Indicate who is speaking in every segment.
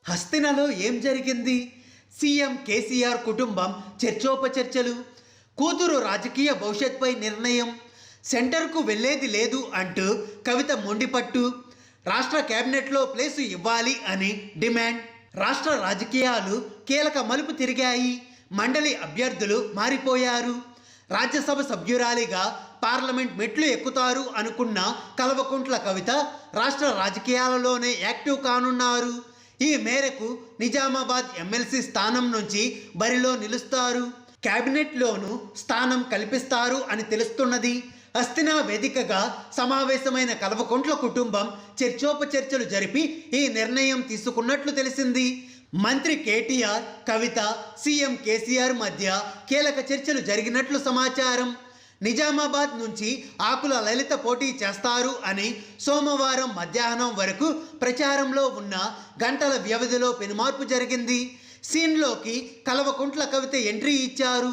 Speaker 1: హస్తినలో ఏం జరిగింది? సీఎం కేసీఆర్ కుటుంబం చర్చోపచర్చలు, కూతురు రాజకీయ భవిష్యత్పై నిర్ణయం, సెంటర్కు వెళ్లేది లేదు అంటూ కవిత మొండిపట్టు, రాష్ట్ర కేబినెట్లో ప్లేసు ఇవ్వాలి అని డిమాండ్. రాష్ట్ర రాజకీయాలు కీలక మలుపు తిరిగాయి. మండలి అభ్యర్థులు మారిపోయారు. రాజ్యసభ సభ్యురాలిగా పార్లమెంట్ మెట్లు ఎక్కుతారు అనుకున్న కల్వకుంట్ల కవిత రాష్ట్ర రాజకీయాలలోనే యాక్టివ్ కానున్నారు. ఈ మేరకు నిజామాబాద్ ఎమ్మెల్సీ స్థానం నుంచి బరిలో నిలుస్తారు. కేబినెట్లోనూ స్థానం కల్పిస్తారు అని తెలుస్తున్నది. హస్తినా వేదికగా సమావేశమైన కల్వకుంట్ల కుటుంబం చర్చోపచర్చలు జరిపి ఈ నిర్ణయం తీసుకున్నట్లు తెలిసింది. మంత్రి కేటీఆర్, కవిత, సీఎం కేసీఆర్ మధ్య కీలక చర్చలు జరిగినట్లు సమాచారం. నిజామాబాద్ నుంచి ఆకుల లలిత పోటీ చేస్తారు అని సోమవారం మధ్యాహ్నం వరకు ప్రచారంలో ఉన్న గంటల వ్యవధిలో పెనుమార్పు జరిగింది. సీన్లోకి కల్వకుంట్ల కవిత ఎంట్రీ ఇచ్చారు.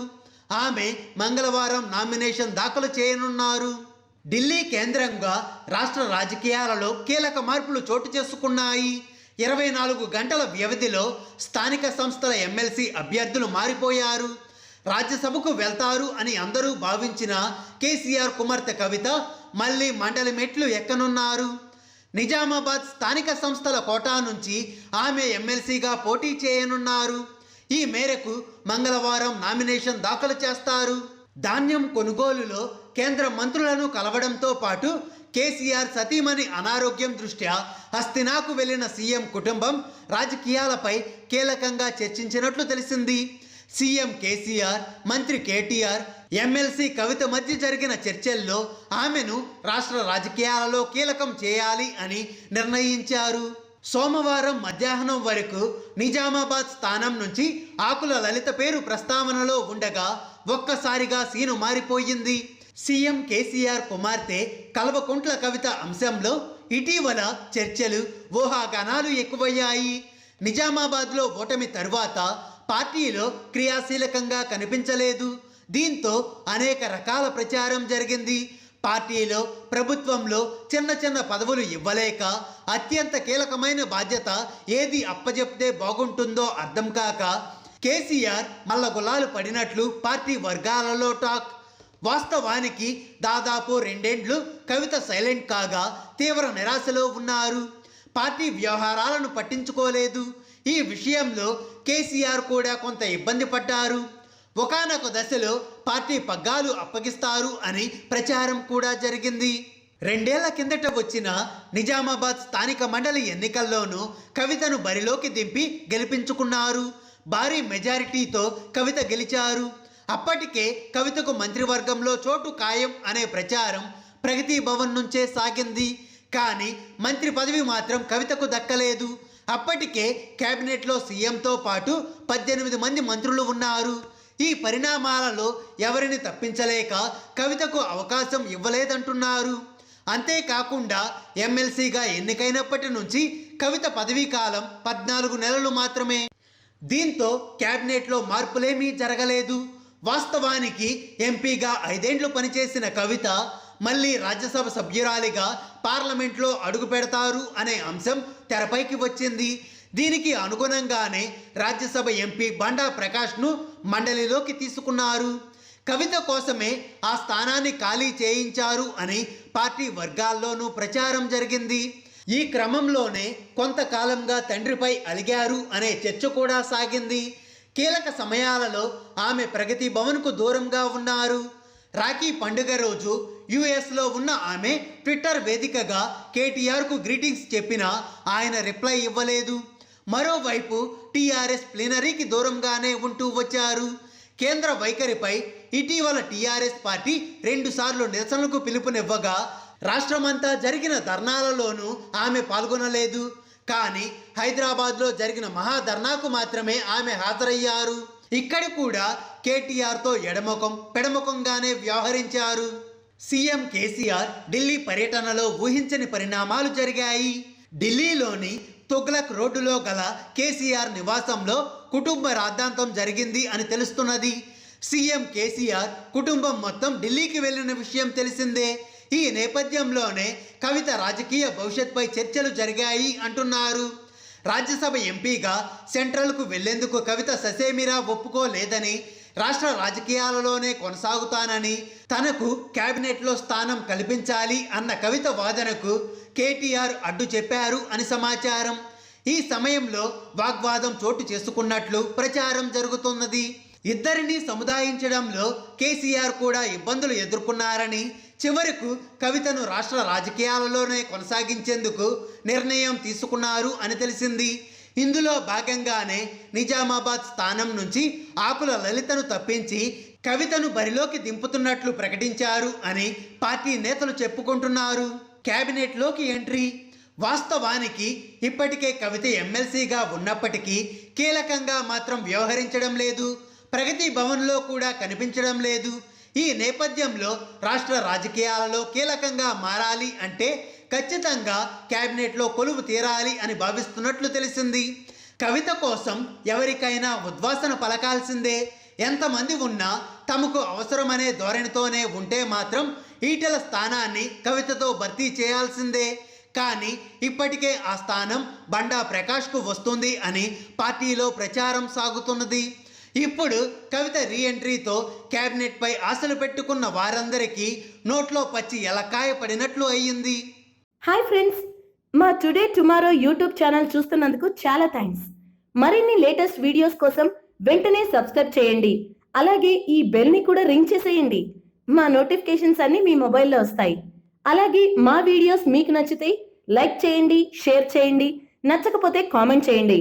Speaker 1: ఆమె మంగళవారం నామినేషన్ దాఖలు చేయనున్నారు. ఢిల్లీ కేంద్రంగా రాష్ట్ర రాజకీయాలలో కీలక మార్పులు చోటు చేసుకున్నాయి. 24 గంటల వ్యవధిలో స్థానిక సంస్థల ఎమ్మెల్సీ అభ్యర్థులు మారిపోయారు. రాజ్యసభకు వెళ్తారు అని అందరూ భావించిన కేసీఆర్ కుమార్తె కవిత మళ్ళీ మండలి మెట్లు ఎక్కనున్నారు. నిజామాబాద్ స్థానిక సంస్థల కోటా నుంచి ఆమె ఎమ్మెల్సీగా పోటీ చేయనున్నారు. ఈ మేరకు మంగళవారం నామినేషన్ దాఖలు చేస్తారు. ధాన్యం కొనుగోలులో కేంద్ర మంత్రులను కలవడంతో పాటు కేసీఆర్ సతీమణి అనారోగ్యం దృష్ట్యా హస్తినాకు వెళ్లిన సీఎం కుటుంబం రాజకీయాలపై కీలకంగా చర్చించినట్లు తెలిసింది. సీఎం కేసీఆర్, మంత్రి కేటీఆర్, ఎమ్మెల్సీ కవిత మధ్య జరిగిన చర్చల్లో ఆమెను రాష్ట్ర రాజకీయాలలో కీలకం చేయాలి అని నిర్ణయించారు. సోమవారం మధ్యాహ్నం వరకు నిజామాబాద్ స్థానం నుంచి ఆకుల లలిత పేరు ప్రస్తావనలో ఉండగా ఒక్కసారిగా సీను మారిపోయింది. సీఎం కేసీఆర్ కుమార్తె కల్వకుంట్ల కవిత అంశంలో ఇటీవల చర్చలు, ఊహాగానాలు ఎక్కువయ్యాయి. నిజామాబాద్లో ఓటమి తరువాత పార్టీలో క్రియాశీలకంగా కనిపించలేదు. దీంతో అనేక రకాల ప్రచారం జరిగింది. పార్టీలో, ప్రభుత్వంలో చిన్న చిన్న పదవులు ఇవ్వలేక అత్యంత కీలకమైన బాధ్యత ఏది అప్పజెప్తే బాగుంటుందో అర్థం కాక కేసీఆర్ మల్లగుల్లాలు పడినట్లు పార్టీ వర్గాలలో టాక్. వాస్తవానికి దాదాపు 2 ఏళ్లు కవిత సైలెంట్ కాగా తీవ్ర నిరాశలో ఉన్నారు. పార్టీ వ్యవహారాలను పట్టించుకోలేదు. ఈ విషయంలో కేసీఆర్ కూడా కొంత ఇబ్బంది పడ్డారు. ఒకానొక దశలో పార్టీ పగ్గాలు అప్పగిస్తారు అని ప్రచారం కూడా జరిగింది. 2 ఏళ్ల కిందట వచ్చిన నిజామాబాద్ స్థానిక మండలి ఎన్నికల్లోనూ కవితను బరిలోకి దింపి గెలిపించుకున్నారు. భారీ మెజారిటీతో కవిత గెలిచారు. అప్పటికే కవితకు మంత్రివర్గంలో చోటు ఖాయం అనే ప్రచారం ప్రగతి భవన్ నుంచే సాగింది. కానీ మంత్రి పదవి మాత్రం కవితకు దక్కలేదు. అప్పటికే కేబినెట్లో సీఎంతో పాటు 18 మంది మంత్రులు ఉన్నారు. ఈ పరిణామాలలో ఎవరిని తప్పించలేక కవితకు అవకాశం ఇవ్వలేదంటున్నారు. అంతేకాకుండా ఎమ్మెల్సీగా ఎన్నికైనప్పటి నుంచి కవిత పదవీ కాలం 14 నెలలు మాత్రమే. దీంతో కేబినెట్లో మార్పులేమీ జరగలేదు. వాస్తవానికి ఎంపీగా 5 ఏళ్లు పనిచేసిన కవిత మళ్ళీ రాజ్యసభ సభ్యురాలిగా పార్లమెంట్లో అడుగు పెడతారు అనే అంశం తెరపైకి వచ్చింది. దీనికి అనుగుణంగానే రాజ్యసభ ఎంపీ బండా ప్రకాష్ను మండలిలోకి తీసుకున్నారు. కవిత కోసమే ఆ స్థానాన్ని ఖాళీ చేయించారు అని పార్టీ వర్గాల్లోనూ ప్రచారం జరిగింది. ఈ క్రమంలోనే కొంతకాలంగా తండ్రిపై అలిగారు అనే చర్చ కూడా సాగింది. కీలక సమయాలలో ఆమె ప్రగతి భవన్కు దూరంగా ఉన్నారు. రాఖీ పండుగ రోజు యుఎస్లో ఉన్న ఆమె ట్విట్టర్ వేదికగా కేటీఆర్కు గ్రీటింగ్స్ చెప్పినా ఆయన రిప్లై ఇవ్వలేదు. మరోవైపు టీఆర్ఎస్ ప్లీనరీకి దూరంగానే ఉంటూ వచ్చారు. కేంద్ర వైఖరిపై ఇటీవల టీఆర్ఎస్ పార్టీ 2 సార్లు నిరసనలకు పిలుపునివ్వగా రాష్ట్రమంతా జరిగిన ధర్నాలలోనూ ఆమె పాల్గొనలేదు. కానీ హైదరాబాద్లో జరిగిన మహాధర్నాకు మాత్రమే ఆమె హాజరయ్యారు. ఇక్కడ కూడా కేటీఆర్తో ఎడముఖం పెడముఖంగానే వ్యవహరించారు. సీఎం కేసీఆర్ ఢిల్లీ పర్యటనలో ఊహించని పరిణామాలు జరిగాయి. ఢిల్లీలోని తుగ్లక్ రోడ్డులో గల కేసీఆర్ నివాసంలో కుటుంబ రాద్ధాంతం జరిగింది అని తెలుస్తున్నది. సీఎం కేసీఆర్ కుటుంబం మొత్తం ఢిల్లీకి వెళ్లిన విషయం తెలిసిందే. ఈ నేపథ్యంలోనే కవిత రాజకీయ భవిష్యత్పై చర్చలు జరిగాయి అంటున్నారు. రాజ్యసభ ఎంపీగా సెంట్రల్కు వెళ్లేందుకు కవిత ససేమిరా ఒప్పుకోలేదని, రాష్ట్ర రాజకీయాలలోనే కొనసాగుతానని, తనకు కేబినెట్లో స్థానం కల్పించాలి అన్న కవిత వాదనకు కేటీఆర్ అడ్డు చెప్పారు అని సమాచారం. ఈ సమయంలో వాగ్వాదం చోటు చేసుకున్నట్లు ప్రచారం జరుగుతున్నది. ఇద్దరిని సముదాయించడంలో కేసీఆర్ కూడా ఇబ్బందులు ఎదుర్కొన్నారని, చివరకు కవితను రాష్ట్ర రాజకీయాలలోనే కొనసాగించేందుకు నిర్ణయం తీసుకున్నారు అని తెలిసింది. ఇందులో భాగంగానే నిజామాబాద్ స్థానం నుంచి ఆకుల లలితను తప్పించి కవితను బరిలోకి దింపుతున్నట్లు ప్రకటించారు అని పార్టీ నేతలు చెప్పుకుంటున్నారు. కేబినెట్లోకి ఎంట్రీ. వాస్తవానికి ఇప్పటికే కవిత ఎమ్మెల్సీగా ఉన్నప్పటికీ కీలకంగా మాత్రం వ్యవహరించడం లేదు. ప్రగతి భవన్లో కూడా కనిపించడం లేదు. ఈ నేపథ్యంలో రాష్ట్ర రాజకీయాలలో కీలకంగా మారాలి అంటే ఖచ్చితంగా కేబినెట్లో కొలువు తీరాలి అని భావిస్తున్నట్లు తెలిసింది. కవిత కోసం ఎవరికైనా ఉద్వాసన పలకాల్సిందే. ఎంతమంది ఉన్నా తమకు అవసరమనే ధోరణితోనే ఉంటే మాత్రం ఈటెల స్థానాన్ని కవితతో భర్తీ చేయాల్సిందే. కానీ ఇప్పటికే ఆ స్థానం బండా ప్రకాష్కు వస్తుంది అని పార్టీలో ప్రచారం సాగుతున్నది. ఇప్పుడు కవిత రీఎంట్రీతో కేబినెట్పై ఆశలు పెట్టుకున్న వారందరికీ నోట్లో పచ్చి ఎలకాయ పడినట్లు అయ్యింది.
Speaker 2: హాయ్ ఫ్రెండ్స్, మా టుడే టుమారో యూట్యూబ్ ఛానల్ చూస్తున్నందుకు చాలా థ్యాంక్స్. మరిన్ని లేటెస్ట్ వీడియోస్ కోసం వెంటనే సబ్స్క్రైబ్ చేయండి. అలాగే ఈ బెల్ని కూడా రింగ్ చేసేయండి. మా నోటిఫికేషన్స్ అన్నీ మీ మొబైల్లో వస్తాయి. అలాగే మా వీడియోస్ మీకు నచ్చితే లైక్ చేయండి, షేర్ చేయండి, నచ్చకపోతే కామెంట్ చేయండి.